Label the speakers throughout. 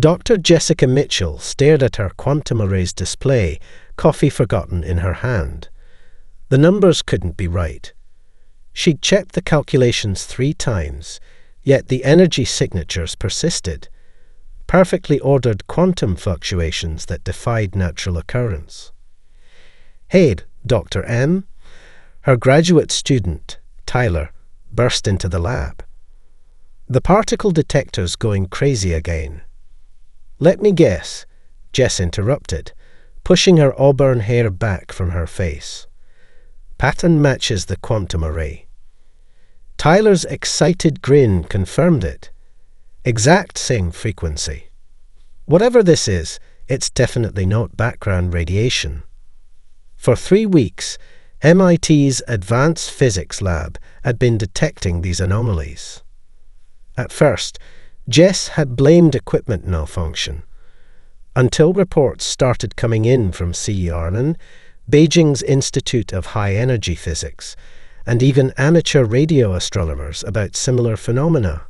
Speaker 1: Dr. Jessica Mitchell stared at her quantum arrays display, coffee forgotten in her hand. The numbers couldn't be right. She'd checked the calculations 3 times, yet the energy signatures persisted. Perfectly ordered quantum fluctuations that defied natural occurrence. "Hey, Dr. M." Her graduate student, Tyler, burst into the lab. "The particle detector's going crazy again." "Let me guess," Jess interrupted, pushing her auburn hair back from her face. "Pattern matches the quantum array." Tyler's excited grin confirmed it. Exact same frequency. Whatever this is, it's definitely not background radiation. For 3 weeks, MIT's Advanced Physics Lab had been detecting these anomalies. At first, Jess had blamed equipment malfunction, until reports started coming in from CERN, Beijing's Institute of High Energy Physics, and even amateur radio astronomers about similar phenomena.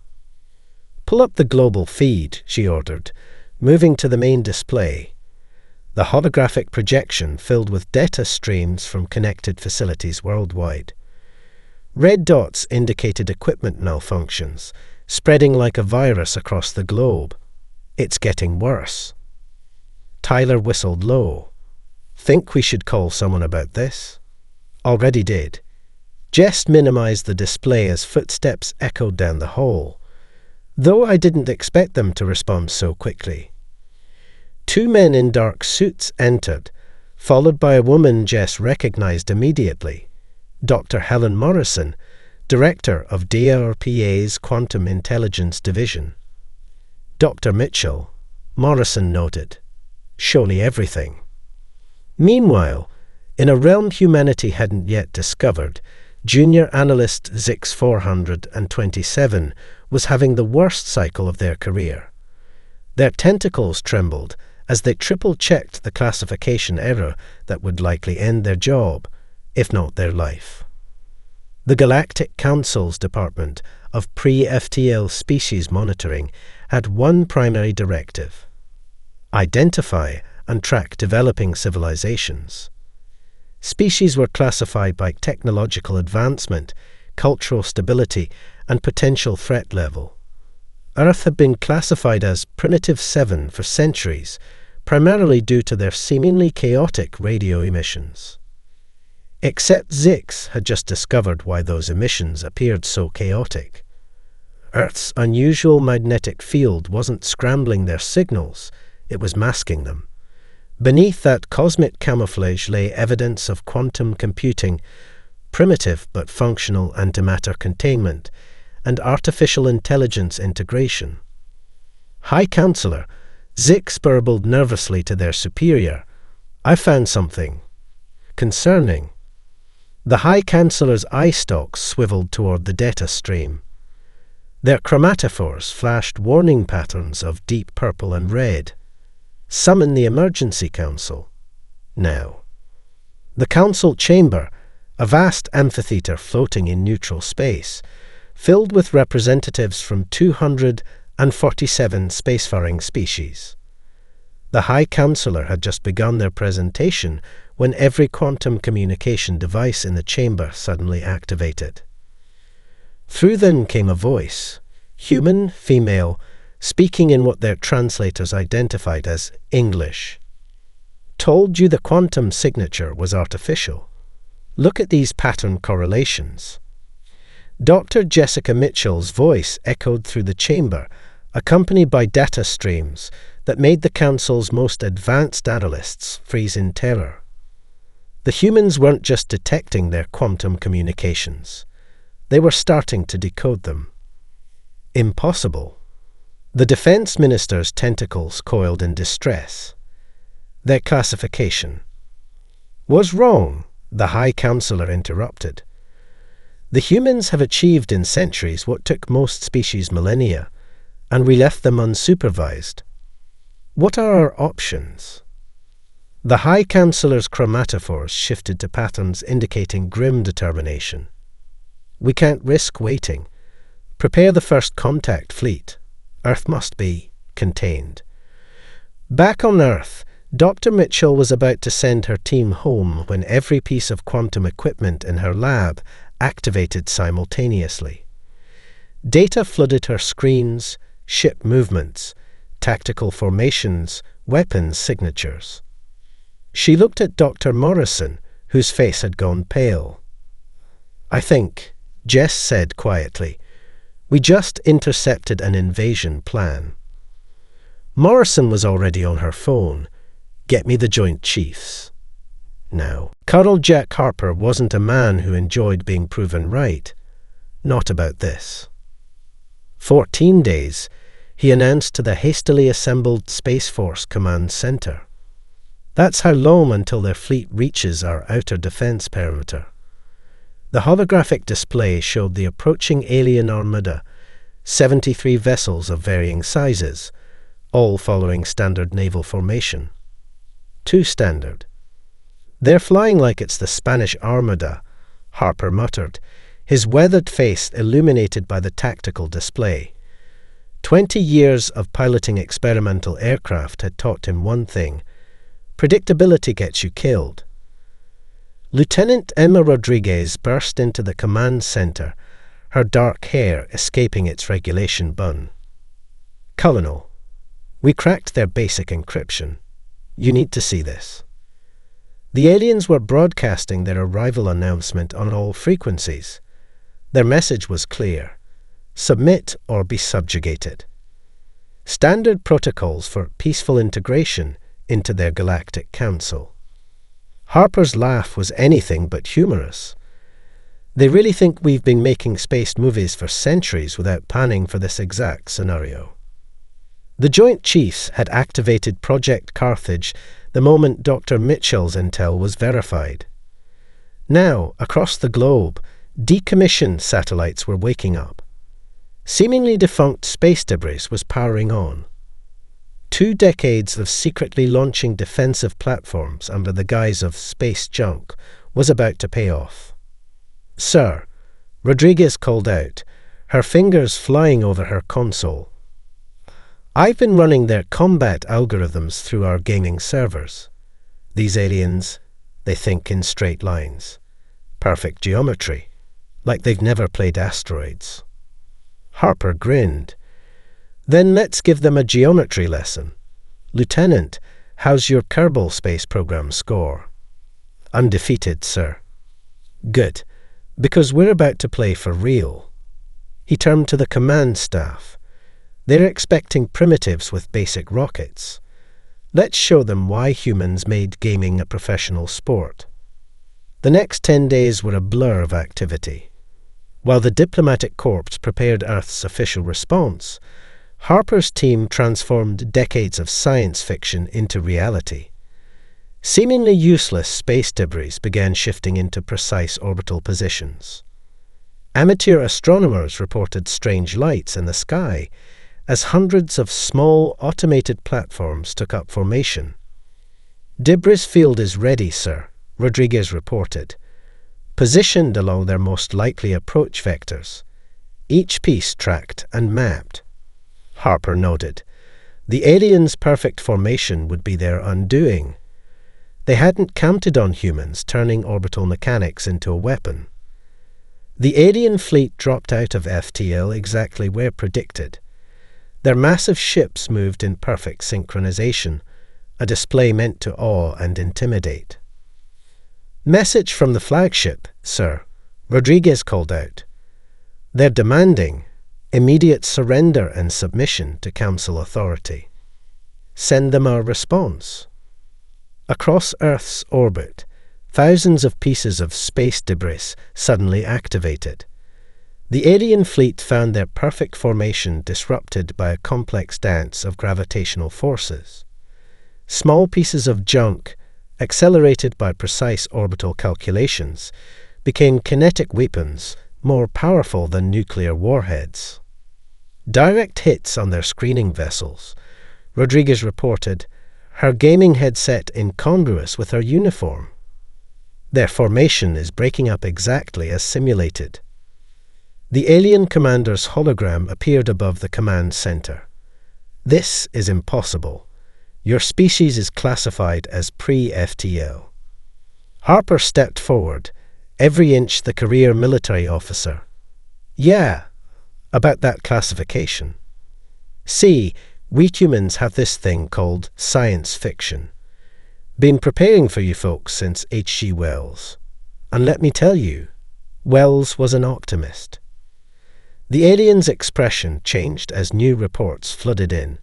Speaker 1: "Pull up the global feed," she ordered, moving to the main display. The holographic projection filled with data streams from connected facilities worldwide. Red dots indicated equipment malfunctions, spreading like a virus across the globe. "It's getting worse." Tyler whistled low. "Think we should call someone about this?" "Already did." Jess minimized the display as footsteps echoed down the hall, though I didn't expect them to respond so quickly. 2 men in dark suits entered, followed by a woman Jess recognized immediately, Dr. Helen Morrison, director of DARPA's Quantum Intelligence Division. "Dr. Mitchell," Morrison noted, "surely everything." Meanwhile, in a realm humanity hadn't yet discovered, junior analyst Zix 427 was having the worst cycle of their career. Their tentacles trembled as they triple-checked the classification error that would likely end their job, if not their life. The Galactic Council's Department of Pre-FTL Species Monitoring had one primary directive: identify and track developing civilizations. Species were classified by technological advancement, cultural stability, and potential threat level. Earth had been classified as Primitive 7 for centuries, primarily due to their seemingly chaotic radio emissions. Except Zix had just discovered why those emissions appeared so chaotic. Earth's unusual magnetic field wasn't scrambling their signals, it was masking them. Beneath that cosmic camouflage lay evidence of quantum computing, primitive but functional antimatter containment, and artificial intelligence integration. "High Counselor," Zix burbled nervously to their superior, "I found something concerning." The High Counselor's eye stalks swiveled toward the data stream. Their chromatophores flashed warning patterns of deep purple and red. "Summon the Emergency Council. Now." The council chamber, a vast amphitheater floating in neutral space, filled with representatives from 247 spacefaring species. The High Counselor had just begun their presentation when every quantum communication device in the chamber suddenly activated. Through them came a voice, human, female, speaking in what their translators identified as English. "Told you the quantum signature was artificial. Look at these pattern correlations." Dr. Jessica Mitchell's voice echoed through the chamber, accompanied by data streams that made the Council's most advanced analysts freeze in terror. The humans weren't just detecting their quantum communications. They were starting to decode them. Impossible. The defense minister's tentacles coiled in distress. Their classification was wrong, the High Counselor interrupted. The humans have achieved in centuries what took most species millennia, and we left them unsupervised. What are our options? The High Counselor's chromatophores shifted to patterns indicating grim determination. "We can't risk waiting. Prepare the first contact fleet. Earth must be contained. Back on Earth, Dr. Mitchell was about to send her team home when every piece of quantum equipment in her lab activated simultaneously. Data flooded her screens, ship movements, tactical formations, weapons signatures. She looked at Dr. Morrison, whose face had gone pale. "I think," Jess said quietly, "we just intercepted an invasion plan." Morrison was already on her phone. "Get me the Joint Chiefs." Now, Colonel Jack Harper wasn't a man who enjoyed being proven right. Not about this. 14 days, he announced to the hastily assembled Space Force Command Center. That's how long until their fleet reaches our outer defense perimeter. The holographic display showed the approaching alien armada, 73 vessels of varying sizes, all following standard naval formation. Too standard. "They're flying like it's the Spanish Armada," Harper muttered, his weathered face illuminated by the tactical display. 20 years of piloting experimental aircraft had taught him one thing: predictability gets you killed. Lieutenant Emma Rodriguez burst into the command center, her dark hair escaping its regulation bun. "Colonel, we cracked their basic encryption. You need to see this." The aliens were broadcasting their arrival announcement on all frequencies. Their message was clear: submit or be subjugated. Standard protocols for peaceful integration into their Galactic Council. Harper's laugh was anything but humorous. "They really think we've been making space movies for centuries without planning for this exact scenario." The Joint Chiefs had activated Project Carthage the moment Dr. Mitchell's intel was verified. Now, across the globe, decommissioned satellites were waking up. Seemingly defunct space debris was powering on. 2 decades of secretly launching defensive platforms under the guise of space junk was about to pay off. "Sir," Rodriguez called out, her fingers flying over her console. "I've been running their combat algorithms through our gaming servers. These aliens, they think in straight lines. Perfect geometry, like they've never played asteroids." Harper grinned. "Then let's give them a geometry lesson. Lieutenant, how's your Kerbal space program score?" "Undefeated, sir." "Good, because we're about to play for real." He turned to the command staff. "They're expecting primitives with basic rockets. Let's show them why humans made gaming a professional sport." The next 10 days were a blur of activity. While the diplomatic corps prepared Earth's official response, Harper's team transformed decades of science fiction into reality. Seemingly useless space debris began shifting into precise orbital positions. Amateur astronomers reported strange lights in the sky as hundreds of small automated platforms took up formation. "Debris field is ready, sir," Rodriguez reported, "positioned along their most likely approach vectors, each piece tracked and mapped." Harper nodded. The aliens' perfect formation would be their undoing. They hadn't counted on humans turning orbital mechanics into a weapon. The alien fleet dropped out of FTL exactly where predicted. Their massive ships moved in perfect synchronization, a display meant to awe and intimidate. "Message from the flagship, sir," Rodriguez called out. "They're demanding immediate surrender and submission to Council authority. Send them our response." Across Earth's orbit, thousands of pieces of space debris suddenly activated. The alien fleet found their perfect formation disrupted by a complex dance of gravitational forces. Small pieces of junk, accelerated by precise orbital calculations, became kinetic weapons more powerful than nuclear warheads. Direct hits on their screening vessels, Rodriguez reported, her gaming headset incongruous with her uniform. Their formation is breaking up exactly as simulated. The alien commander's hologram appeared above the command center. "This is impossible. Your species is classified as pre-FTL. Harper stepped forward, every inch the career military officer. Yeah, about that classification. See, we humans have this thing called science fiction. Been preparing for you folks since H.G. Wells. And let me tell you, Wells was an optimist. The alien's expression changed as new reports flooded in.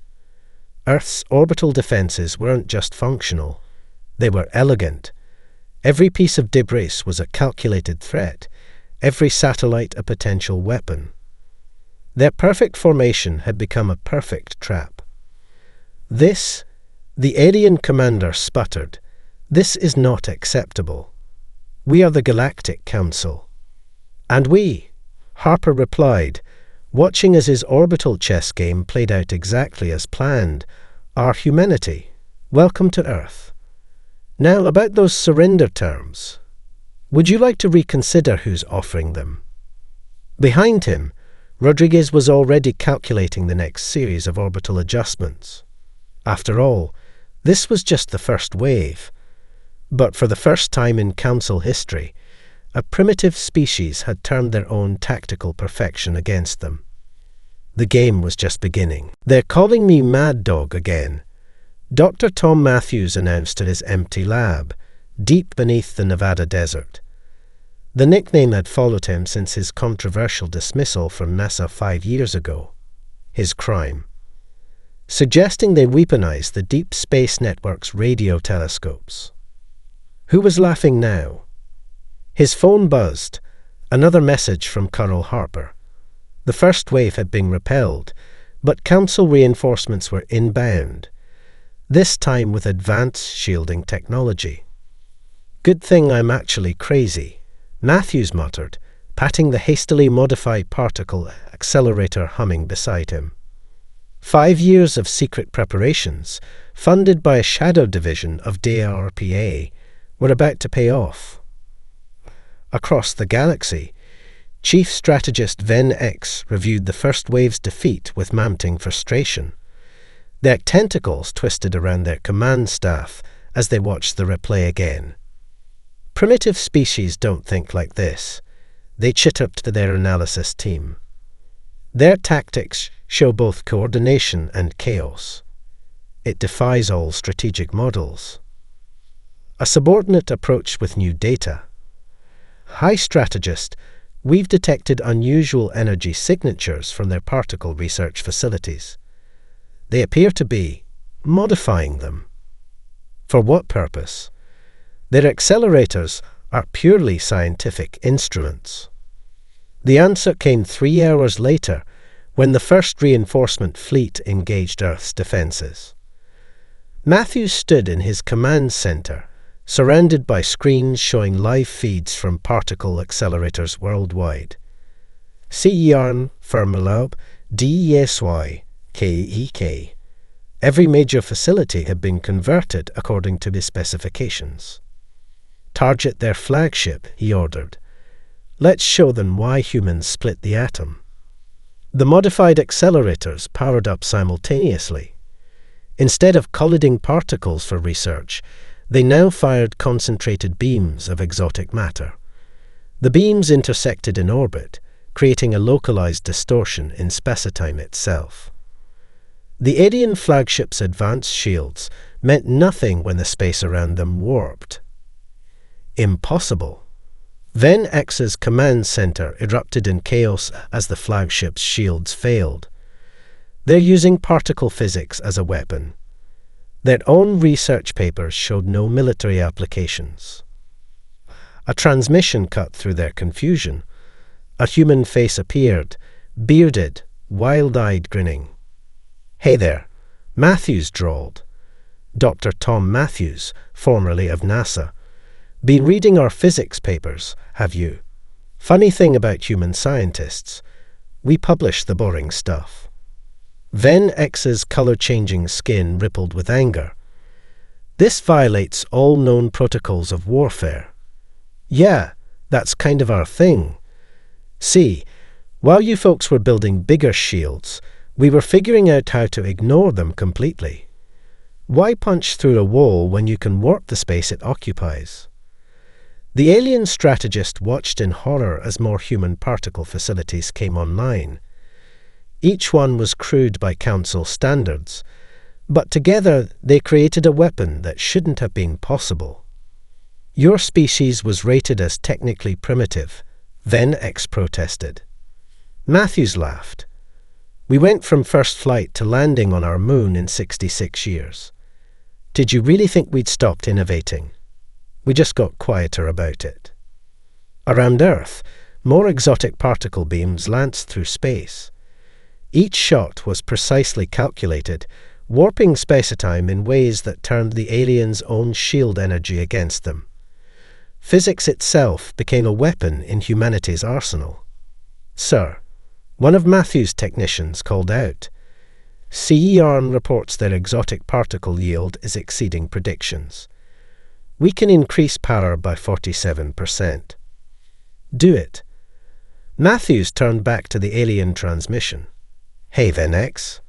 Speaker 1: Earth's orbital defenses weren't just functional, they were elegant. Every piece of debris was a calculated threat, every satellite a potential weapon. Their perfect formation had become a perfect trap. This, the alien commander sputtered, this is not acceptable. We are the Galactic Council. And we, Harper replied, watching as his orbital chess game played out exactly as planned, are humanity. Welcome to Earth. Now about those surrender terms. Would you like to reconsider who's offering them? Behind him, Rodriguez was already calculating the next series of orbital adjustments. After all, this was just the first wave. But for the first time in Council history, a primitive species had turned their own tactical perfection against them. The game was just beginning. They're calling me Mad Dog again. Dr. Tom Matthews announced at his empty lab, deep beneath the Nevada desert. The nickname had followed him since his controversial dismissal from NASA 5 years ago. His crime. Suggesting they weaponize the Deep Space Network's radio telescopes. Who was laughing now? His phone buzzed. Another message from Colonel Harper. The first wave had been repelled, but Council reinforcements were inbound, this time with advanced shielding technology. Good thing I'm actually crazy, Matthews muttered, patting the hastily modified particle accelerator humming beside him. 5 years of secret preparations, funded by a shadow division of DARPA, were about to pay off. Across the galaxy, Chief Strategist Ven X reviewed the first wave's defeat with mounting frustration. Their tentacles twisted around their command staff as they watched the replay again. Primitive species don't think like this. They chittered to their analysis team. Their tactics show both coordination and chaos. It defies all strategic models. A subordinate approach with new data. High Strategist, we've detected unusual energy signatures from their particle research facilities. They appear to be modifying them. For what purpose? Their accelerators are purely scientific instruments. The answer came 3 hours later, when the first reinforcement fleet engaged Earth's defenses. Matthews stood in his command center, surrounded by screens showing live feeds from particle accelerators worldwide. CERN, Fermilab, DESY, KEK. Every major facility had been converted according to his specifications. Target their flagship, he ordered. Let's show them why humans split the atom. The modified accelerators powered up simultaneously. Instead of colliding particles for research, they now fired concentrated beams of exotic matter. The beams intersected in orbit, creating a localized distortion in spacetime itself. The alien flagship's advanced shields meant nothing when the space around them warped. Impossible. Ven X's command center erupted in chaos as the flagship's shields failed. They're using particle physics as a weapon. Their own research papers showed no military applications. A transmission cut through their confusion. A human face appeared, bearded, wild-eyed grinning. "Hey there," Matthews drawled. Dr. Tom Matthews, formerly of NASA. "Been reading our physics papers, have you? Funny thing about human scientists, we publish the boring stuff." Ven X's color-changing skin rippled with anger. "This violates all known protocols of warfare." "Yeah, that's kind of our thing. See, while you folks were building bigger shields, we were figuring out how to ignore them completely. Why punch through a wall when you can warp the space it occupies? The alien strategist watched in horror as more human particle facilities came online. Each one was crude by Council standards, but together they created a weapon that shouldn't have been possible. Your species was rated as technically primitive. Then X protested. Matthews laughed. We went from first flight to landing on our moon in 66 years. Did you really think we'd stopped innovating? We just got quieter about it. Around Earth, more exotic particle beams lanced through space. Each shot was precisely calculated, warping space-time in ways that turned the aliens' own shield energy against them. Physics itself became a weapon in humanity's arsenal. Sir, one of Matthew's technicians called out. CERN reports their exotic particle yield is exceeding predictions. We can increase power by 47%. Do it. Matthews turned back to the alien transmission. Hey then, X.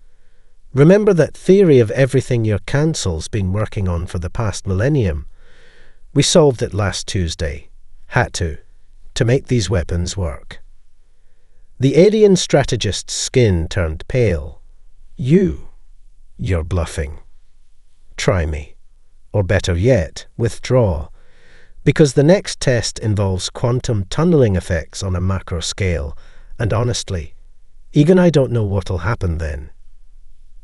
Speaker 1: Remember that theory of everything your council's been working on for the past millennium? We solved it last Tuesday. Had to make these weapons work. The alien strategist's skin turned pale. You're bluffing. Try me. Or better yet, withdraw. Because the next test involves quantum tunneling effects on a macro scale, and honestly, even I don't know what'll happen then.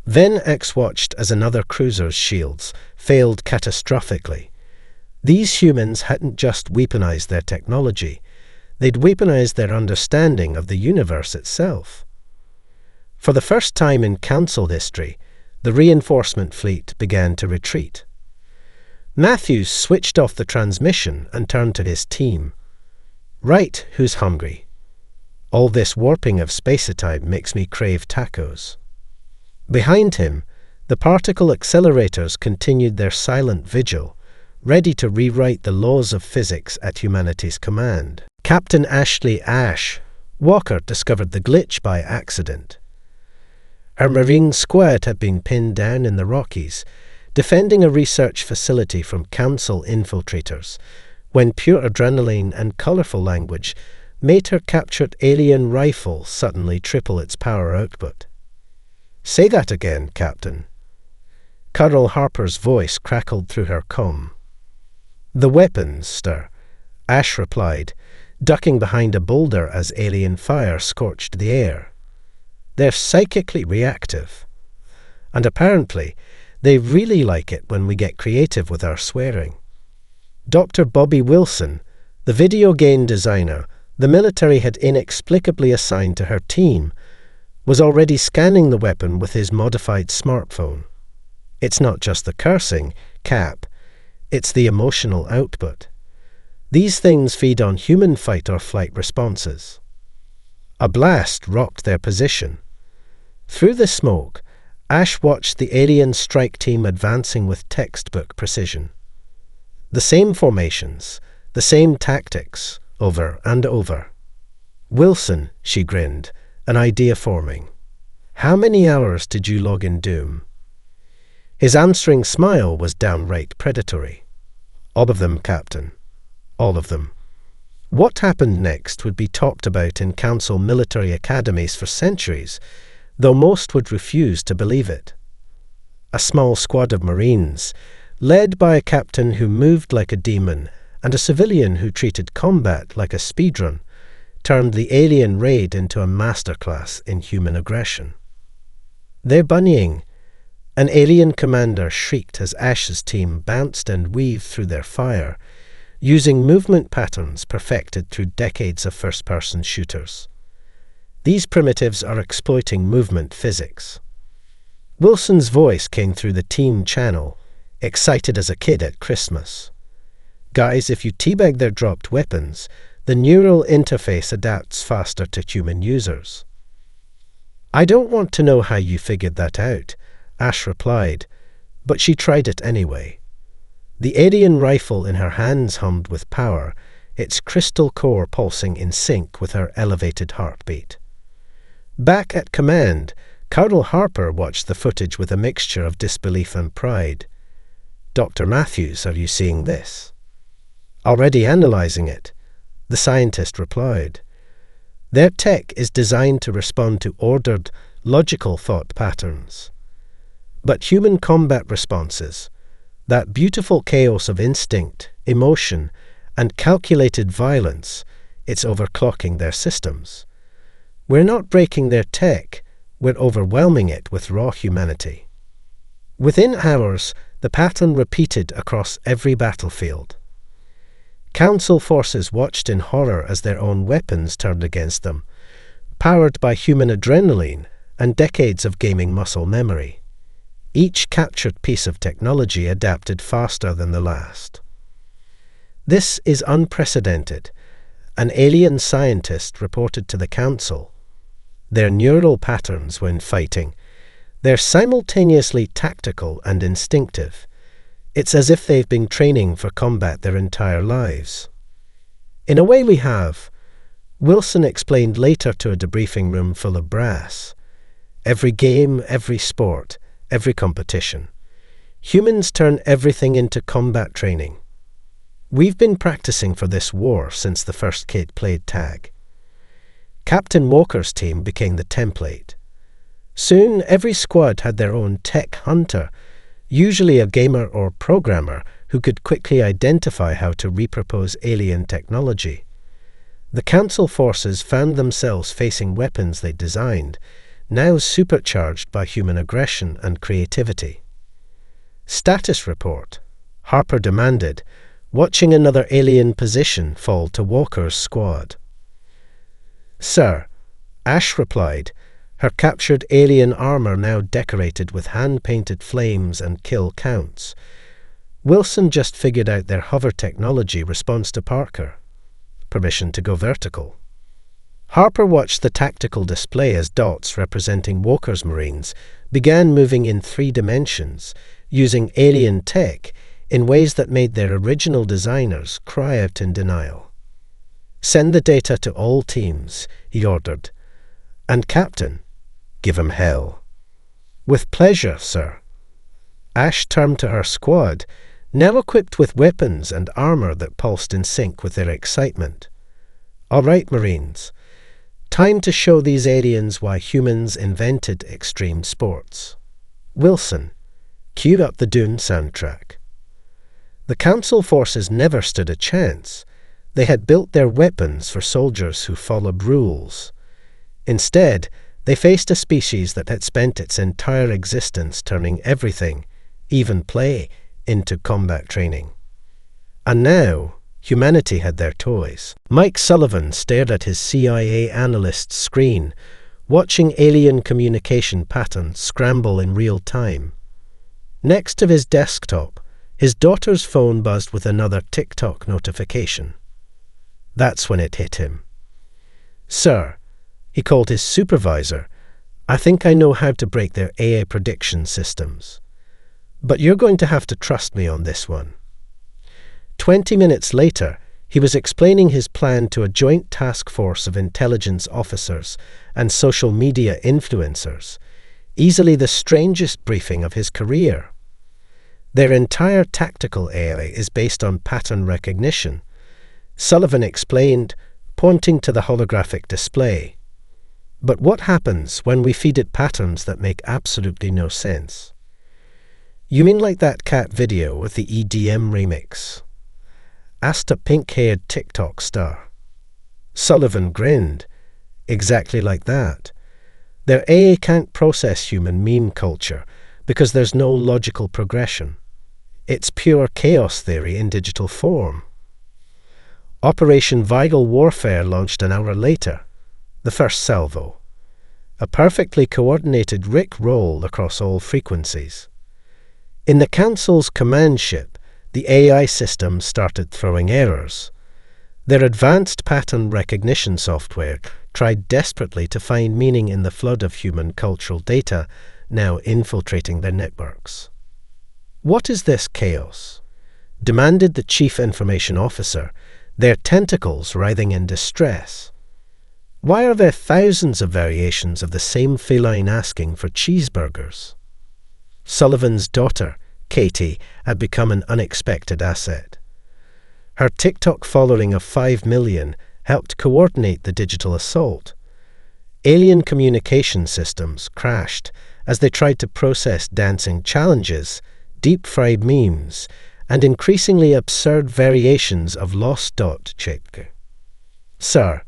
Speaker 1: Then X watched as another cruiser's shields failed catastrophically. These humans hadn't just weaponized their technology, they'd weaponized their understanding of the universe itself. For the first time in Council history, the reinforcement fleet began to retreat. Matthews switched off the transmission and turned to his team. Right, who's hungry? All this warping of space-time makes me crave tacos. Behind him, the particle accelerators continued their silent vigil, ready to rewrite the laws of physics at humanity's command. Captain Ashley Ash Walker discovered the glitch by accident. Our Marine squad had been pinned down in the Rockies, defending a research facility from Council infiltrators, when pure adrenaline and colourful language made her captured alien rifle suddenly triple its power output. Say that again, Captain. Colonel Harper's voice crackled through her comm. The weapons, sir, Ash replied, ducking behind a boulder as alien fire scorched the air. They're psychically reactive. And apparently, they really like it when we get creative with our swearing. Dr. Bobby Wilson, the video game designer the military had inexplicably assigned to her team, was already scanning the weapon with his modified smartphone. It's not just the cursing, Cap, it's the emotional output. These things feed on human fight-or-flight responses. A blast rocked their position. Through the smoke, Ash watched the alien strike team advancing with textbook precision. The same formations, the same tactics, over and over. Wilson, she grinned, an idea forming. How many hours did you log in Doom? His answering smile was downright predatory. All of them, Captain. All of them. What happened next would be talked about in Council military academies for centuries, though most would refuse to believe it. A small squad of Marines, led by a captain who moved like a demon and a civilian who treated combat like a speedrun, turned the alien raid into a masterclass in human aggression. They're bunnying. An alien commander shrieked as Ash's team bounced and weaved through their fire, using movement patterns perfected through decades of first-person shooters. These primitives are exploiting movement physics. Wilson's voice came through the team channel, excited as a kid at Christmas. Guys, if you teabag their dropped weapons, the neural interface adapts faster to human users. I don't want to know how you figured that out, Ash replied, but she tried it anyway. The alien rifle in her hands hummed with power, its crystal core pulsing in sync with her elevated heartbeat. Back at command, Colonel Harper watched the footage with a mixture of disbelief and pride. "Dr. Matthews, are you seeing this?" "Already analyzing it," the scientist replied. Their tech is designed to respond to ordered, logical thought patterns. But human combat responses, that beautiful chaos of instinct, emotion, and calculated violence, it's overclocking their systems. We're not breaking their tech, we're overwhelming it with raw humanity. Within hours, the pattern repeated across every battlefield. Council forces watched in horror as their own weapons turned against them, powered by human adrenaline and decades of gaming muscle memory. Each captured piece of technology adapted faster than the last. This is unprecedented, an alien scientist reported to the Council. Their neural patterns when fighting, they're simultaneously tactical and instinctive. It's as if they've been training for combat their entire lives. "In a way we have," Wilson explained later to a debriefing room full of brass. "Every game, every sport, every competition. Humans turn everything into combat training. We've been practicing for this war since the first kid played tag." Captain Walker's team became the template. Soon, every squad had their own tech hunter, usually a gamer or programmer who could quickly identify how to repurpose alien technology. The Council forces found themselves facing weapons they designed, now supercharged by human aggression and creativity. "Status report," Harper demanded, watching another alien position fall to Walker's squad. "Sir," Ash replied, her captured alien armor now decorated with hand-painted flames and kill counts. Wilson just figured out their hover technology responds to Parker. Permission to go vertical. Harper watched the tactical display as dots representing Walker's Marines began moving in 3 dimensions, using alien tech in ways that made their original designers cry out in denial. "Send the data to all teams," he ordered. "And Captain, give 'em hell." "With pleasure, sir." Ash turned to her squad, now equipped with weapons and armor that pulsed in sync with their excitement. "All right, Marines. Time to show these aliens why humans invented extreme sports. Wilson, cue up the Dune soundtrack." The Council forces never stood a chance. They had built their weapons for soldiers who followed rules. Instead, they faced a species that had spent its entire existence turning everything, even play, into combat training. And now, humanity had their toys. Mike Sullivan stared at his CIA analyst's screen, watching alien communication patterns scramble in real time. Next to his desktop, his daughter's phone buzzed with another TikTok notification. That's when it hit him. "Sir," he called his supervisor, "I think I know how to break their AI prediction systems. But you're going to have to trust me on this one." 20 minutes later, he was explaining his plan to a joint task force of intelligence officers and social media influencers, easily the strangest briefing of his career. Their entire tactical AI is based on pattern recognition, Sullivan explained, pointing to the holographic display. But what happens when we feed it patterns that make absolutely no sense? "You mean like that cat video with the EDM remix?" asked a pink-haired TikTok star. Sullivan grinned. "Exactly like that. Their AI can't process human meme culture because there's no logical progression. It's pure chaos theory in digital form." Operation Vital Warfare launched an hour later, the first salvo. A perfectly coordinated Rick roll across all frequencies. In the Council's command ship, the AI system started throwing errors. Their advanced pattern recognition software tried desperately to find meaning in the flood of human cultural data now infiltrating their networks. "What is this chaos?" demanded the chief information officer, their tentacles writhing in distress. Why are there thousands of variations of the same feline asking for cheeseburgers? Sullivan's daughter, Katie, had become an unexpected asset. Her TikTok following of 5 million helped coordinate the digital assault. Alien communication systems crashed as they tried to process dancing challenges, deep-fried memes, and increasingly absurd variations of lost chick. Sir,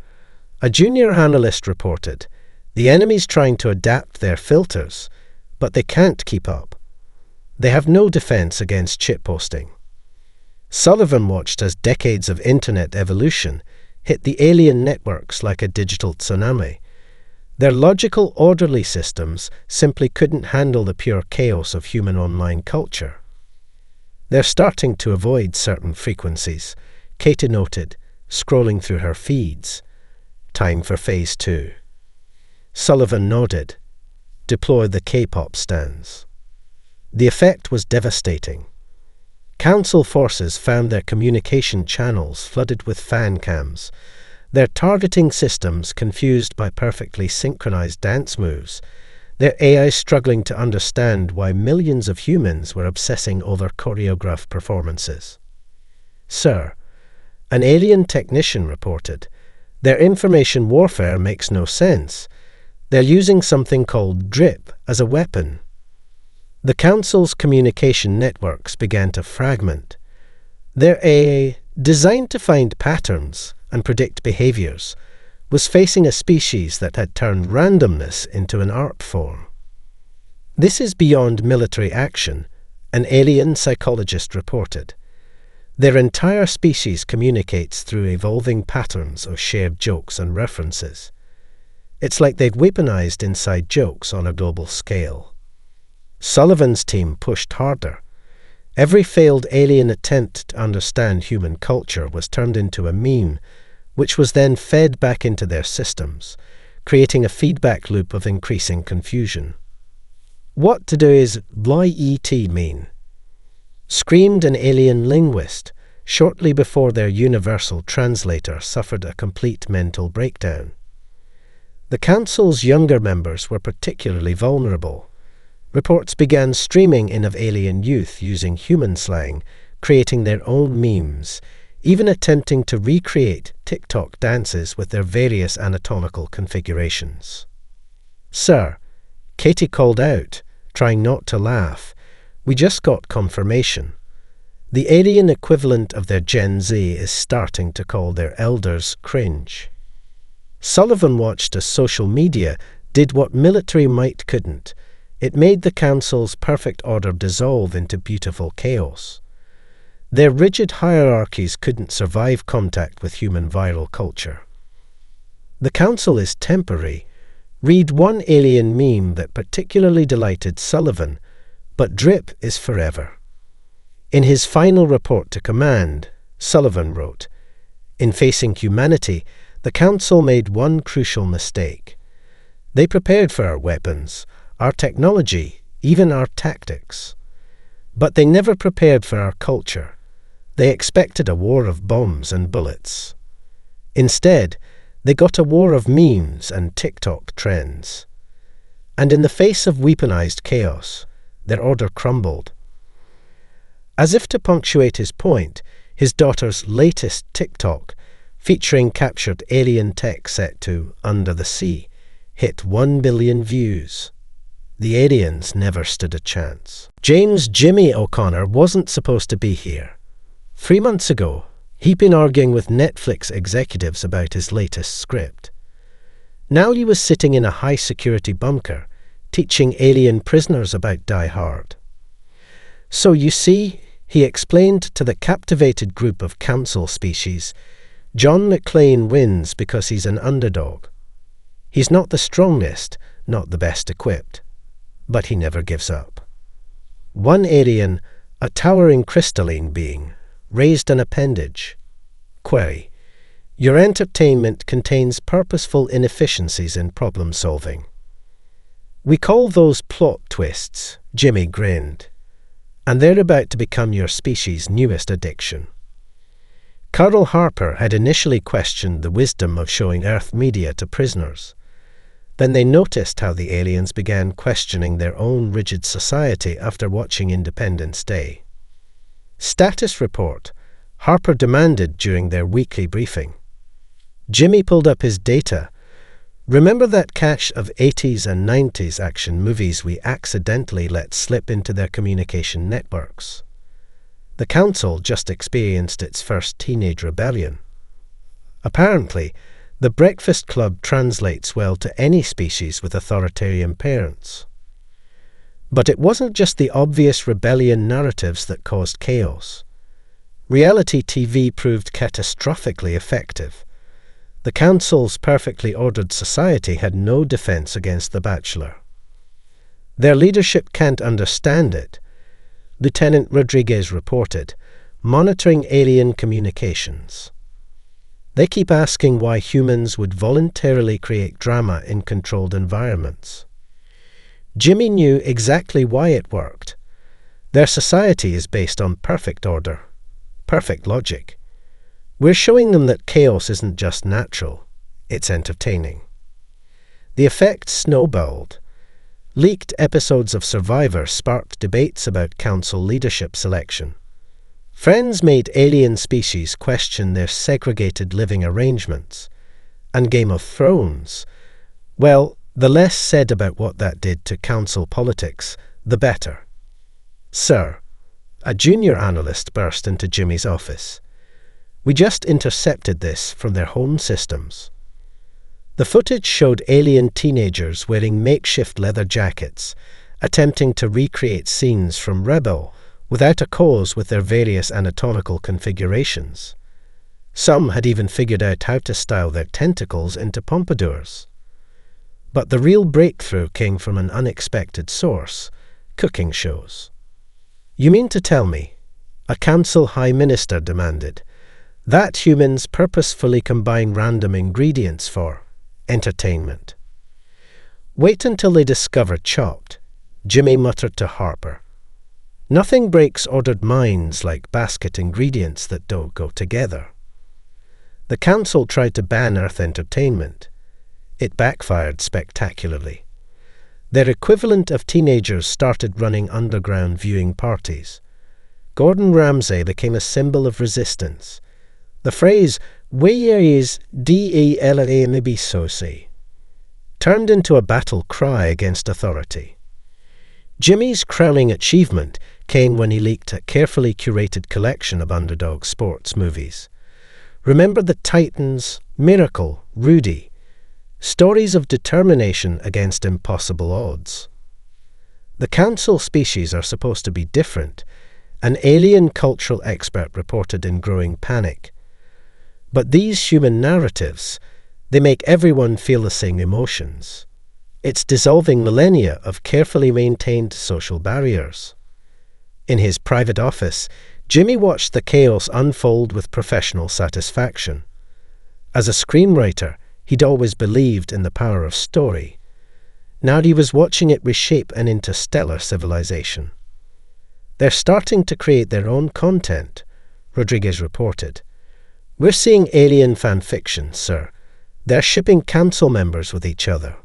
Speaker 1: a junior analyst reported, the enemy's trying to adapt their filters, but they can't keep up. They have no defense against shitposting. Sullivan watched as decades of internet evolution hit the alien networks like a digital tsunami. Their logical, orderly systems simply couldn't handle the pure chaos of human online culture. They're starting to avoid certain frequencies, Katie noted, scrolling through her feeds. Time for Phase 2. Sullivan nodded. Deploy the K-pop stands. The effect was devastating. Council forces found their communication channels flooded with fan cams, their targeting systems confused by perfectly synchronized dance moves, their AI struggling to understand why millions of humans were obsessing over choreographed performances. Sir, an alien technician reported, their information warfare makes no sense. They're using something called drip as a weapon. The Council's communication networks began to fragment. Their AI, designed to find patterns and predict behaviors, was facing a species that had turned randomness into an art form. This is beyond military action, an alien psychologist reported. Their entire species communicates through evolving patterns of shared jokes and references. It's like they've weaponized inside jokes on a global scale. Sullivan's team pushed harder. Every failed alien attempt to understand human culture was turned into a meme, which was then fed back into their systems, creating a feedback loop of increasing confusion. What to do is "YET" mean? Screamed an alien linguist shortly before their universal translator suffered a complete mental breakdown. The Council's younger members were particularly vulnerable. Reports began streaming in of alien youth using human slang, creating their own memes, even attempting to recreate TikTok dances with their various anatomical configurations. Sir, Katie called out, trying not to laugh, we just got confirmation. The alien equivalent of their Gen Z is starting to call their elders cringe. Sullivan watched as social media did what military might couldn't. It made the Council's perfect order dissolve into beautiful chaos. Their rigid hierarchies couldn't survive contact with human viral culture. The Council is temporary. Read one alien meme that particularly delighted Sullivan, but drip is forever. In his final report to command, Sullivan wrote, in facing humanity, the Council made one crucial mistake. They prepared for our weapons, our technology, even our tactics. But they never prepared for our culture. They expected a war of bombs and bullets. Instead, they got a war of memes and TikTok trends. And in the face of weaponized chaos, their order crumbled. As if to punctuate his point, his daughter's latest TikTok, featuring captured alien tech set to Under the Sea, hit 1 billion views. The aliens never stood a chance. James Jimmy O'Connor wasn't supposed to be here. 3 months ago, he'd been arguing with Netflix executives about his latest script. Now he was sitting in a high-security bunker, teaching alien prisoners about Die Hard. So you see, he explained to the captivated group of council species, John McClane wins because he's an underdog. He's not the strongest, not the best equipped, but he never gives up. One alien, a towering crystalline being, raised an appendage. Query: your entertainment contains purposeful inefficiencies in problem solving. We call those plot twists, Jimmy grinned, and they're about to become your species' newest addiction. Colonel Harper had initially questioned the wisdom of showing Earth media to prisoners. Then they noticed how the aliens began questioning their own rigid society after watching Independence Day. Status report, Harper demanded during their weekly briefing. Jimmy pulled up his data. Remember that cache of 80s and 90s action movies we accidentally let slip into their communication networks? The Council just experienced its first teenage rebellion. Apparently, the Breakfast Club translates well to any species with authoritarian parents. But it wasn't just the obvious rebellion narratives that caused chaos. Reality TV proved catastrophically effective. The Council's perfectly ordered society had no defense against the Bachelor. Their leadership can't understand it, Lieutenant Rodriguez reported, monitoring alien communications. They keep asking why humans would voluntarily create drama in controlled environments. Jimmy knew exactly why it worked. Their society is based on perfect order, perfect logic. We're showing them that chaos isn't just natural, it's entertaining. The effect snowballed. Leaked episodes of Survivor sparked debates about council leadership selection. Friends made alien species question their segregated living arrangements. And Game of Thrones, well, the less said about what that did to council politics, the better. Sir, a junior analyst burst into Jimmy's office. We just intercepted this from their home systems. The footage showed alien teenagers wearing makeshift leather jackets, attempting to recreate scenes from Rebel without a cause with their various anatomical configurations. Some had even figured out how to style their tentacles into pompadours. But the real breakthrough came from an unexpected source: cooking shows. You mean to tell me, a council high minister demanded, that humans purposefully combine random ingredients for entertainment? Wait until they discover Chopped, Jimmy muttered to Harper. Nothing breaks ordered minds like basket ingredients that don't go together. The council tried to ban Earth entertainment. It backfired spectacularly. Their equivalent of teenagers started running underground viewing parties. Gordon Ramsay became a symbol of resistance. The phrase, "Where is DELAMBSOC?" turned into a battle cry against authority. Jimmy's crowning achievement came when he leaked a carefully curated collection of underdog sports movies. Remember the Titans, Miracle, Rudy, stories of determination against impossible odds. The council species are supposed to be different, an alien cultural expert reported in growing panic. But these human narratives, they make everyone feel the same emotions. It's dissolving millennia of carefully maintained social barriers. In his private office, Jimmy watched the chaos unfold with professional satisfaction. As a screenwriter, he'd always believed in the power of story. Now he was watching it reshape an interstellar civilization. They're starting to create their own content, Rodriguez reported. We're seeing alien fan fiction, sir. They're shipping council members with each other.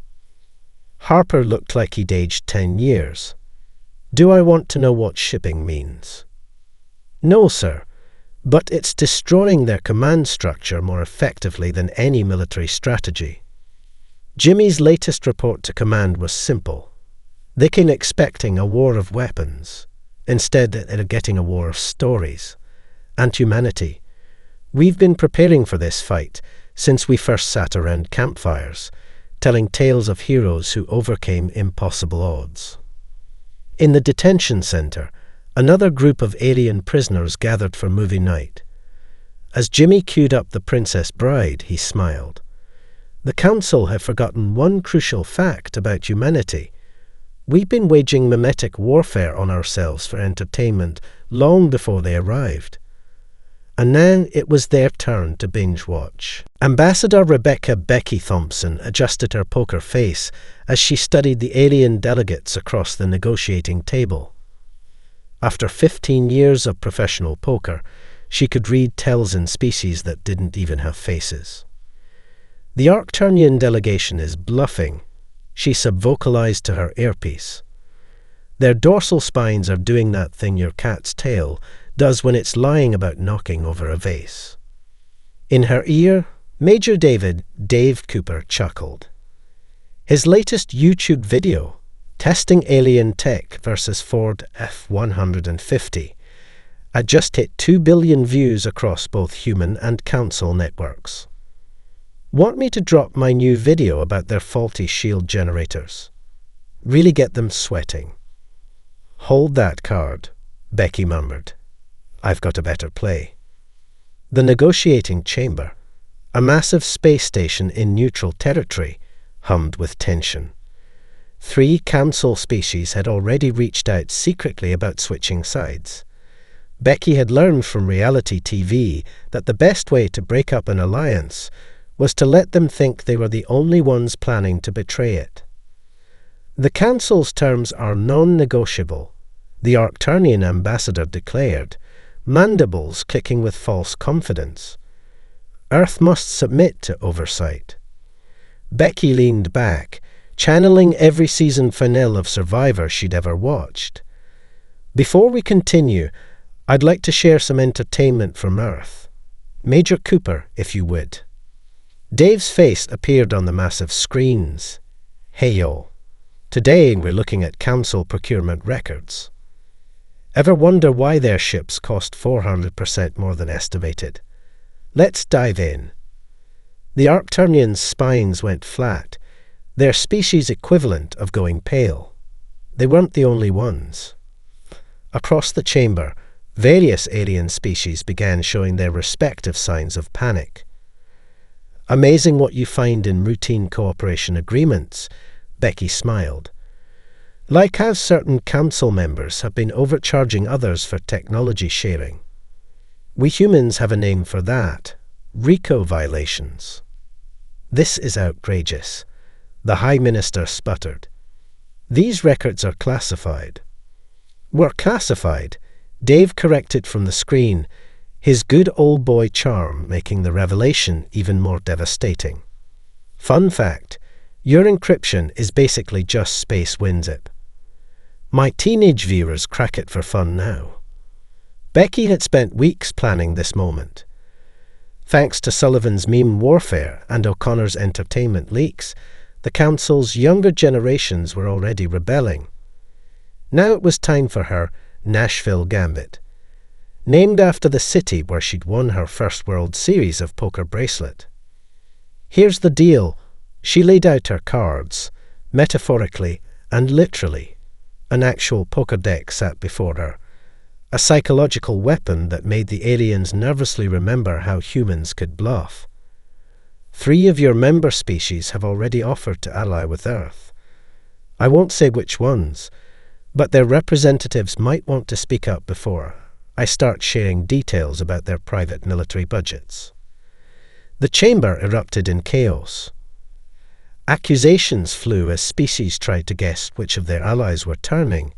Speaker 1: Harper looked like he'd aged 10 years. Do I want to know what shipping means? No, sir, but it's destroying their command structure more effectively than any military strategy. Jimmy's latest report to command was simple. They came expecting a war of weapons. Instead, they're getting a war of stories and humanity. We've been preparing for this fight since we first sat around campfires, telling tales of heroes who overcame impossible odds. In the detention center, another group of alien prisoners gathered for movie night. As Jimmy queued up The Princess Bride, he smiled. The council have forgotten one crucial fact about humanity. We've been waging mimetic warfare on ourselves for entertainment long before they arrived. And now it was their turn to binge watch. Ambassador Rebecca Becky Thompson adjusted her poker face as she studied the alien delegates across the negotiating table. After 15 years of professional poker, She could read tells in species that didn't even have faces. The Arcturnian delegation is bluffing. She subvocalized to her earpiece. Their dorsal spines are doing that thing your cat's tail does when it's lying about knocking over a vase. In her ear, Major Dave Cooper chuckled. His latest YouTube video, Testing Alien Tech versus Ford F-150, had just hit 2 billion views across both human and council networks. Want me to drop my new video about their faulty shield generators? Really get them sweating. Hold that card, Becky murmured. I've got a better play. The negotiating chamber, a massive space station in neutral territory, hummed with tension. 3 council species had already reached out secretly about switching sides. Becky had learned from reality TV that the best way to break up an alliance was to let them think they were the only ones planning to betray it. The council's terms are non-negotiable, the Arcturnian ambassador declared, mandibles clicking with false confidence. Earth must submit to oversight. Becky leaned back, channeling every season finale of Survivor she'd ever watched. Before we continue, I'd like to share some entertainment from Earth. Major Cooper, if you would. Dave's face appeared on the massive screens. Hey yo. Today we're looking at council procurement records. Ever wonder why their ships cost 400% more than estimated? Let's dive in. The Arcturnians' spines went flat, their species equivalent of going pale. They weren't the only ones. Across the chamber, various alien species began showing their respective signs of panic. Amazing what you find in routine cooperation agreements, Becky smiled. Like how certain council members have been overcharging others for technology sharing. We humans have a name for that, RICO violations. This is outrageous, the High Minister sputtered. These records are classified. Were classified, Dave corrected from the screen, his good old boy charm making the revelation even more devastating. Fun fact, your encryption is basically just space WinZip. My teenage viewers crack it for fun now. Becky had spent weeks planning this moment. Thanks to Sullivan's meme warfare and O'Connor's entertainment leaks, the council's younger generations were already rebelling. Now it was time for her Nashville Gambit. Named after the city where she'd won her first World Series of poker bracelet. Here's the deal. She laid out her cards, metaphorically and literally. An actual poker deck sat before her, a psychological weapon that made the aliens nervously remember how humans could bluff. 3 of your member species have already offered to ally with Earth. I won't say which ones, but their representatives might want to speak up before I start sharing details about their private military budgets. The chamber erupted in chaos. Accusations flew as species tried to guess which of their allies were turning.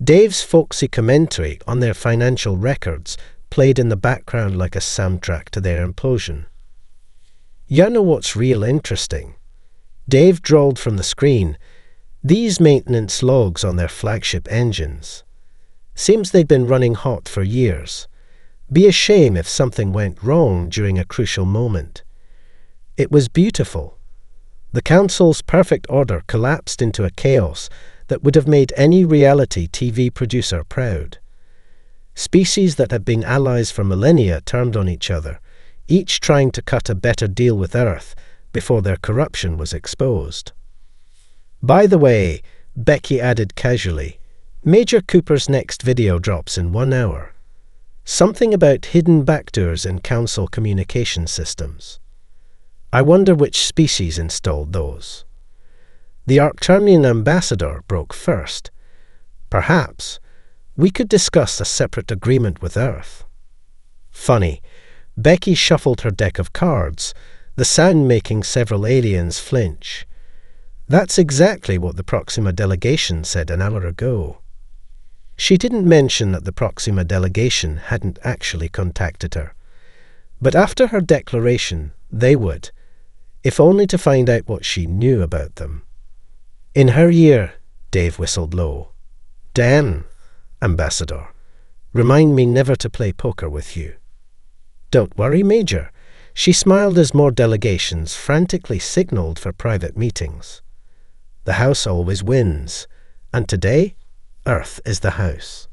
Speaker 1: Dave's folksy commentary on their financial records played in the background like a soundtrack to their implosion. You know what's real interesting? Dave drawled from the screen, these maintenance logs on their flagship engines. Seems they'd been running hot for years. Be a shame if something went wrong during a crucial moment. It was beautiful. The council's perfect order collapsed into a chaos that would have made any reality TV producer proud. Species that had been allies for millennia turned on each other, each trying to cut a better deal with Earth before their corruption was exposed. By the way, Becky added casually, Major Cooper's next video drops in 1 hour. Something about hidden backdoors in council communication systems. I wonder which species installed those. The Arcturnian ambassador broke first. Perhaps we could discuss a separate agreement with Earth. Funny, Becky shuffled her deck of cards, the sound making several aliens flinch. That's exactly what the Proxima delegation said an hour ago. She didn't mention that the Proxima delegation hadn't actually contacted her. But after her declaration, they would, if only to find out what she knew about them. In her ear, Dave whistled low. "Dan, Ambassador, remind me never to play poker with you." "Don't worry, Major." She smiled as more delegations frantically signaled for private meetings. The House always wins, and today, Earth is the House.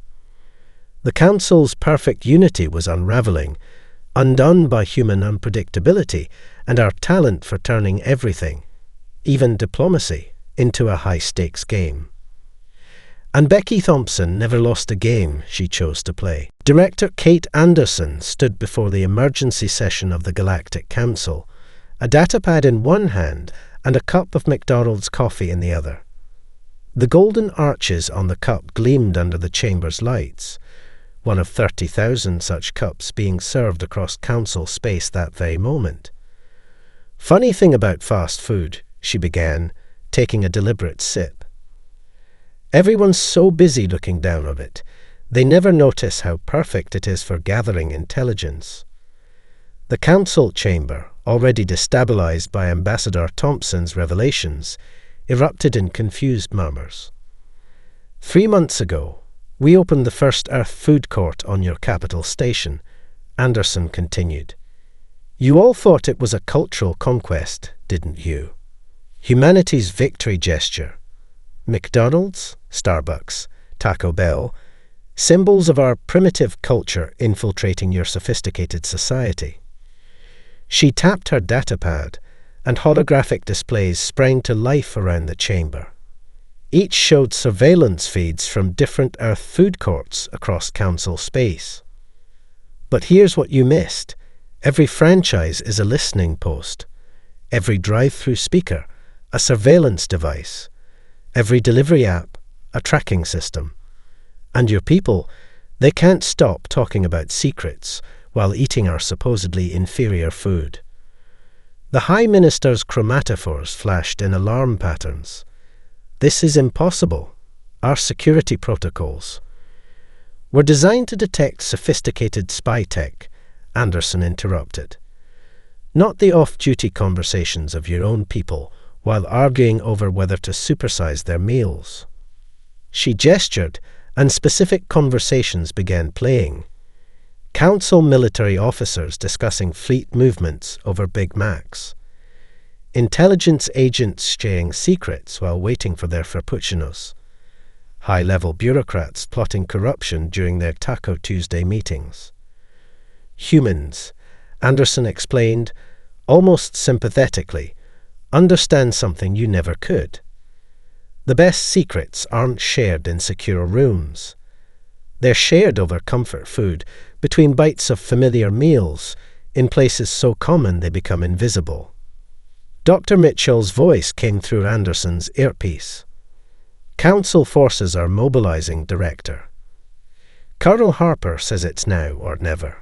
Speaker 1: The Council's perfect unity was unraveling, undone by human unpredictability and our talent for turning everything, even diplomacy, into a high-stakes game. And Becky Thompson never lost a game she chose to play. Director Kate Anderson stood before the emergency session of the Galactic Council, a datapad in one hand and a cup of McDonald's coffee in the other. The golden arches on the cup gleamed under the chamber's lights, one of 30,000 such cups being served across council space that very moment. "Funny thing about fast food," she began, taking a deliberate sip. "Everyone's so busy looking down on it, they never notice how perfect it is for gathering intelligence." The council chamber, already destabilized by Ambassador Thompson's revelations, erupted in confused murmurs. 3 months ago, we opened the first Earth food court on your capital station," Anderson continued. "You all thought it was a cultural conquest, didn't you? Humanity's victory gesture. McDonald's, Starbucks, Taco Bell, symbols of our primitive culture infiltrating your sophisticated society." She tapped her datapad, and holographic displays sprang to life around the chamber. Each showed surveillance feeds from different Earth food courts across council space. But here's what you missed. Every franchise is a listening post. Every drive-through speaker, a surveillance device. Every delivery app, a tracking system. And your people, they can't stop talking about secrets while eating our supposedly inferior food. The High Minister's chromatophores flashed in alarm patterns. "This is impossible. Our security protocols were designed to detect sophisticated spy tech," Anderson interrupted. "Not the off-duty conversations of your own people while arguing over whether to supersize their meals." She gestured, and specific conversations began playing. Council military officers discussing fleet movements over Big Macs. Intelligence agents sharing secrets while waiting for their frappuccinos. High-level bureaucrats plotting corruption during their Taco Tuesday meetings. "Humans," Anderson explained, almost sympathetically, "understand something you never could. The best secrets aren't shared in secure rooms. They're shared over comfort food, between bites of familiar meals, in places so common they become invisible." Dr. Mitchell's voice came through Anderson's earpiece. "Council forces are mobilizing, Director. Colonel Harper says it's now or never."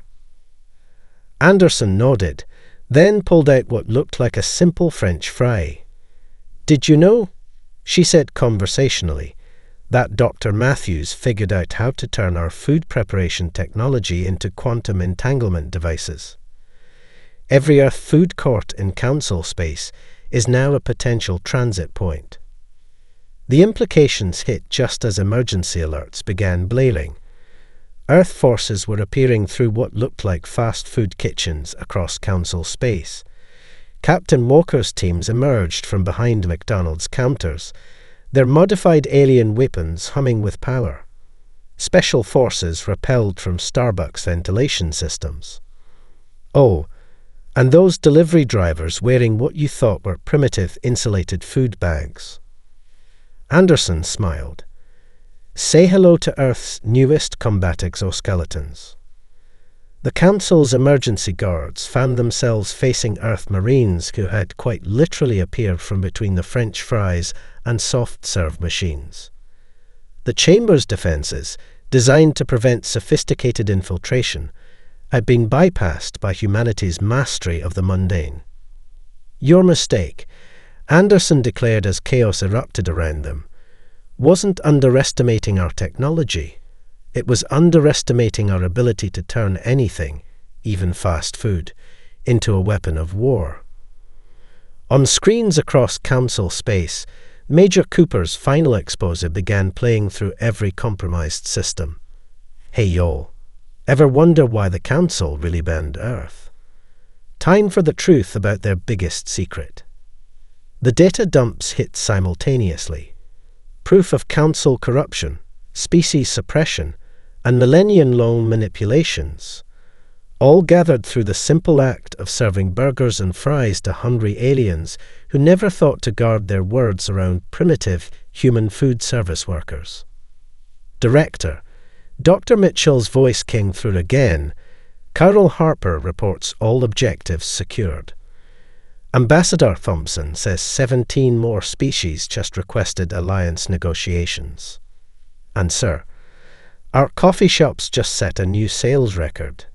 Speaker 1: Anderson nodded, then pulled out what looked like a simple French fry. "Did you know," she said conversationally, "that Dr. Matthews figured out how to turn our food preparation technology into quantum entanglement devices? Every Earth food court in council space is now a potential transit point." The implications hit just as emergency alerts began blaring. Earth forces were appearing through what looked like fast food kitchens across council space. Captain Walker's teams emerged from behind McDonald's counters, their modified alien weapons humming with power. Special forces rappelled from Starbucks ventilation systems. Oh, and those delivery drivers wearing what you thought were primitive insulated food bags. Anderson smiled. "Say hello to Earth's newest combat exoskeletons." The Council's emergency guards found themselves facing Earth Marines who had quite literally appeared from between the French fries and soft-serve machines. The Chamber's defences, designed to prevent sophisticated infiltration, had been bypassed by humanity's mastery of the mundane. "Your mistake," Anderson declared as chaos erupted around them, "wasn't underestimating our technology, It was underestimating our ability to turn anything, even fast food, into a weapon of war. On screens across council space, Major Cooper's final exposé began playing through every compromised system. Hey y'all, ever wonder why the council really banned Earth? Time for the truth about their biggest secret. The data dumps hit simultaneously. Proof of council corruption, species suppression, and millennium-long manipulations, all gathered through the simple act of serving burgers and fries to hungry aliens who never thought to guard their words around primitive human food service workers. Director, Dr. Mitchell's voice came through again. Carol Harper reports all objectives secured. Ambassador Thompson says 17 more species just requested alliance negotiations. And sir, our coffee shops just set a new sales record.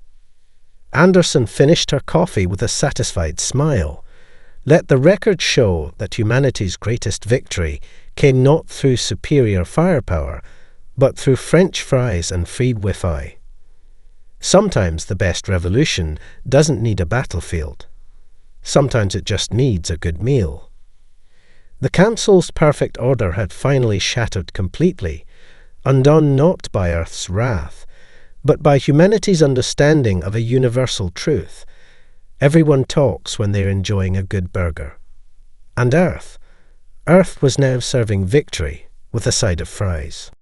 Speaker 1: Anderson finished her coffee with a satisfied smile. Let the record show that humanity's greatest victory came not through superior firepower, but through French fries and free Wi-Fi. Sometimes the best revolution doesn't need a battlefield. Sometimes it just needs a good meal. The Council's perfect order had finally shattered completely, undone not by Earth's wrath, but by humanity's understanding of a universal truth. Everyone talks when they're enjoying a good burger. And Earth was now serving victory with a side of fries.